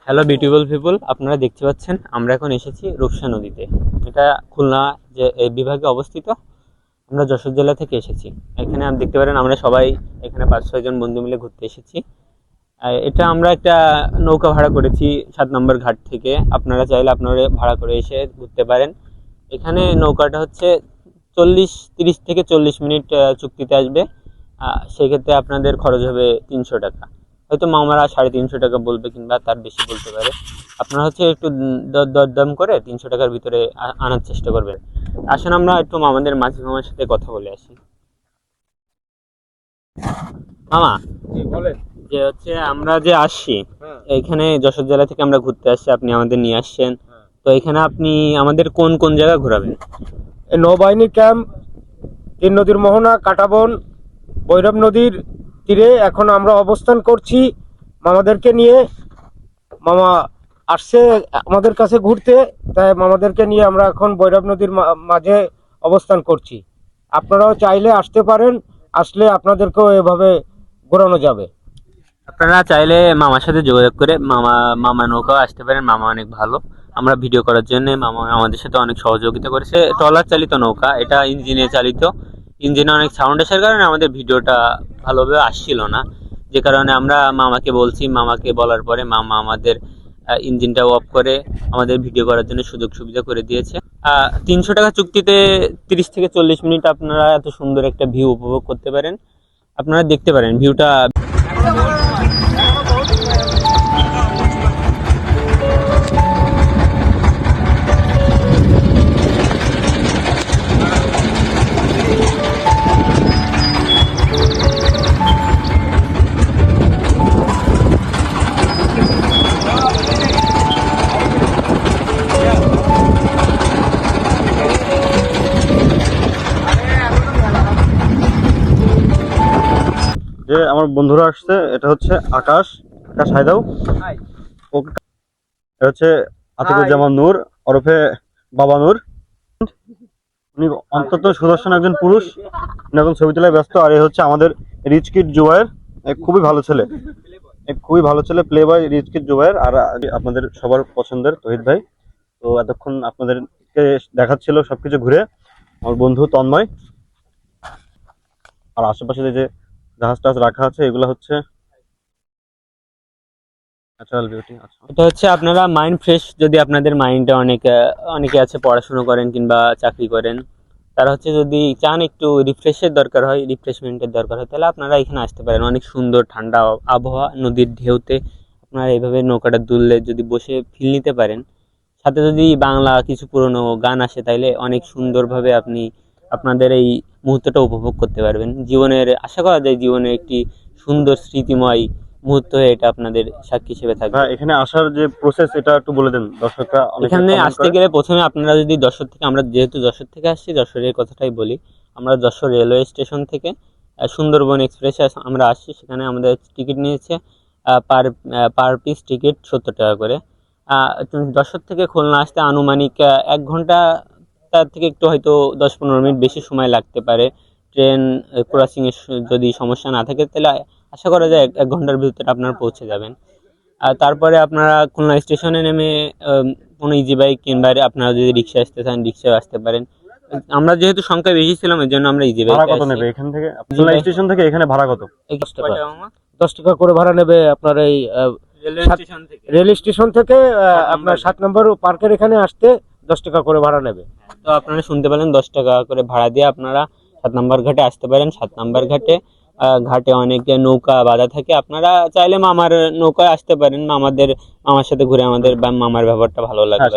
Hello beautiful people, আপনারা দেখতে পাচ্ছেন আমরা এখন এসেছি রূপসা নদীতে। এটা খুলনা যে এই বিভাগে অবস্থিত। আমরা যশোর জেলা থেকে এসেছি। এখানে আপনি দেখতে পারেন আমরা সবাই এখানে 5-6 জন বন্ধু মিলে ঘুরতে এসেছি। এটা আমরা একটা নৌকা ভাড়া করেছি 7 নম্বর ঘাট থেকে। আপনারা চাইলে আপনারা ভাড়া করে এসে ঘুরতে পারেন। এখানে নৌকাটা হচ্ছে 30 থেকে 40 মিনিট চুক্তিতে আসবে। সেক্ষেত্রে আপনাদের খরচ হবে 300 টাকা। হয়তো মামারা 350 টাকা বলবে কিংবা তার বেশি বলতে পারে। আপনারা হচ্ছে একটু দরদাম করে 300 টাকার ভিতরে আনার চেষ্টা করবেন। আসেন আমরা একটু মামাদের মাঝি মামার সাথে কথা বলে আসি। মামা, যে হচ্ছে আমরা যে আসছি এখানে যশোর জেলা থেকে আমরা ঘুরতে আসছি, আপনি আমাদের নিয়ে আসছেন। তো এখানে আপনি আমাদের কোন কোন জায়গা ঘোরাবেন? নৌবাহিনী ক্যাম্প, 3 নদীর মোহনা, কাটাবন, ভৈরব নদীর তীরে এখন আমরা অবস্থান করছি মামাদেরকে নিয়ে। মামা আসছে আমাদের কাছে ঘুরতে, তাই মামাদেরকে নিয়ে আমরা এখন ভৈরব নদীর মাঝে অবস্থান করছি। আপনারাও চাইলে আসতে পারেন, আসলে আপনাদেরকেও এভাবে ঘোরানো যাবে। আপনারা চাইলে মামার সাথে যোগাযোগ করে মামা নৌকাও আসতে পারেন। মামা অনেক ভালো, আমরা ভিডিও করার জন্য মামা আমাদের সাথে অনেক সহযোগিতা করেছে। ট্রলার চালিত নৌকা, এটা ইঞ্জিনে চালিত। ইঞ্জিনে অনেক সাউন্ড আসার কারণে আমাদের ভিডিওটা ভালোভাবে আসছিল না, যে কারণে আমরা মামাকে বলছি। মামাকে বলার পরে মামা আমাদের ইঞ্জিনটা অফ করে আমাদের ভিডিও করার জন্য সুযোগ সুবিধা করে দিয়েছে। 300 টাকা চুক্তিতে 30 থেকে 40 মিনিট আপনারা এত সুন্দর একটা ভিউ উপভোগ করতে পারেন। আপনারা দেখতে পারেন ভিউটা। যে আমার বন্ধুরা আসছে, এটা হচ্ছে আকাশ হায়দাও, এটা হচ্ছে আতিকুজ্জামান নূর ওরফে বাবা নূর। উনি অন্তত সুদর্শন একজন পুরুষ, উনি এখন ছবি তোলায় ব্যস্ত। আর এই হচ্ছে আমাদের রিচ কিড জুবায়ের, খুবই ভালো ছেলে, play boy rich kid Zubair. আর আপনাদের সবার পছন্দের তহিদ ভাই। তো এতক্ষণ আপনাদেরকে দেখাচ্ছিল সবকিছু ঘুরে আমার বন্ধু তন্ময়। আর আশেপাশে যে জাহাজ টাহাজ রাখা আছে এগুলো হচ্ছে ন্যাচারাল বিউটি। আচ্ছা, এটা হচ্ছে আপনারা মাইন্ড ফ্রেশ, যদি আপনাদের মাইন্ডটা অনেকে আছে পড়াশোনা করেন কিংবা চাকরি করেন, তারা হচ্ছে যদি চান একটু রিফ্রেশের দরকার হয়, রিফ্রেশমেন্টের দরকার হয়, তাহলে আপনারা এখানে আসতে পারেন। অনেক সুন্দর ঠান্ডা আবহাওয়া, নদীর ঢেউতে আপনারা এইভাবে নৌকাটা দুললে যদি বসে ফিল নিতে পারেন, সাথে যদি বাংলা কিছু পুরনো গান আসে, তাইলে অনেক সুন্দরভাবে আপনি আপনাদের এই মুহূর্তটা উপভোগ করতে পারবেন। জীবনের, আশা করা যায় জীবনের একটি সুন্দর স্মৃতিময় মুহূর্ত হয়ে এটা আপনাদের সাক্ষী হিসেবে থাকবে। এখানে আসার যে প্রসেস এটা একটু বলে দেন দর্শকরা। এখানে আসতে গেলে প্রথমে আপনারা যদি যশোর থেকে, আমরা যেহেতু যশোর থেকে আসছি, যশোরের কথাটাই বলি। আমরা যশোর রেলওয়ে স্টেশন থেকে সুন্দরবন এক্সপ্রেসে আমরা আসছি। সেখানে আমাদের টিকিট নিয়েছে পার পিস টিকিট 70 টাকা করে। যশোর থেকে খুলনা আসতে আনুমানিক 1 ঘন্টা, তার থেকে একটু হয়তো 10-15 মিনিট বেশি সময় লাগতে পারে। ট্রেন ক্রসিং এর যদি সমস্যা না থাকে, তাহলে আশা করা যায় 1 ঘন্টার ভিতরে আপনারা পৌঁছে যাবেন। আর তারপরে আপনারা খুলনা স্টেশনে নেমে কোনো ইজি বাইক কিংবা আপনারা যদি রিক্সা আসতে চান রিক্সায় আসতে পারেন। আমরা যেহেতু সংখ্যা বেশি ছিলাম, এর জন্য আমরা ইজি বাইক। ভাড়া কত নেবে এখান থেকে, খুলনা স্টেশন থেকে এখানে ভাড়া কত? 10 টাকা করে ভাড়া নেবে আপনার এই রেল স্টেশন থেকে আপনার 7 নম্বর পার্কের এখানে আসতে 10 টাকা করে ভাড়া নেবে। তো আপনারা শুনতে পেলেন, 10 টাকা করে ভাড়া দিয়ে আপনারা 7 নম্বর ঘাটে আসতে পারেন। 7 নম্বর ঘাটে অনেক নৌকা বাঁধা থাকে। আপনারা চাইলে মামার নৌকায় আসতে পারেন, মামার সাথে ঘুরে আমাদের মামার ব্যাপারটা ভালো লাগবে।